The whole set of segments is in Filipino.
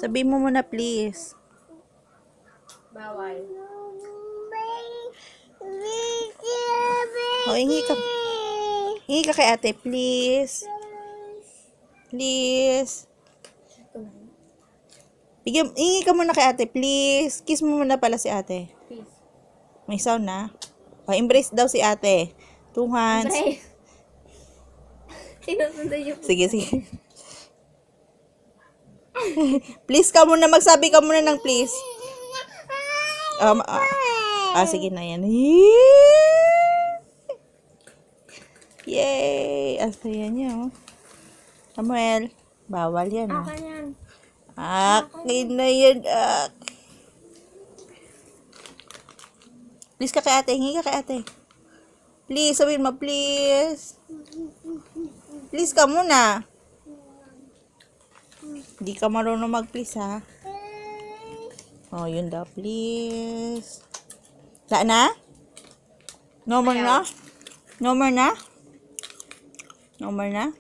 Sabihin mo muna, please. Bawal. O, hingi ka. Hingi ka kay ate, please. Please. Hingi ka muna kay ate, please. Kiss mo muna pala si ate. Please. May sound na. O, embrace daw si ate. 2 hands. Sinusundan yung Sige, sige. Please ka muna. Magsabi ka muna ng please. Sige na yan. Yay! Ang saya niya, oh. Samuel, bawal yan, oh. Akin yan. Akin na yan, Please ka kay ate. Hingi ka kay ate. Please, sabihin mo, please. Please ka muna. Hindi ka marunong mag-please, ha? Oh, yun daw, please. Wala na? No more na? No more na? No more na?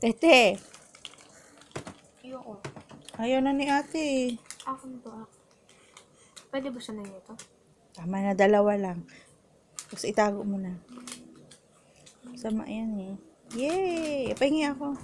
Tete. Ayoko. Ayaw na ni ate. Ako nito. Pwede ba siya na ito? Tama na, 2 lang. Tapos itago mo na. Sama yan eh. Yay! Pahingi ako.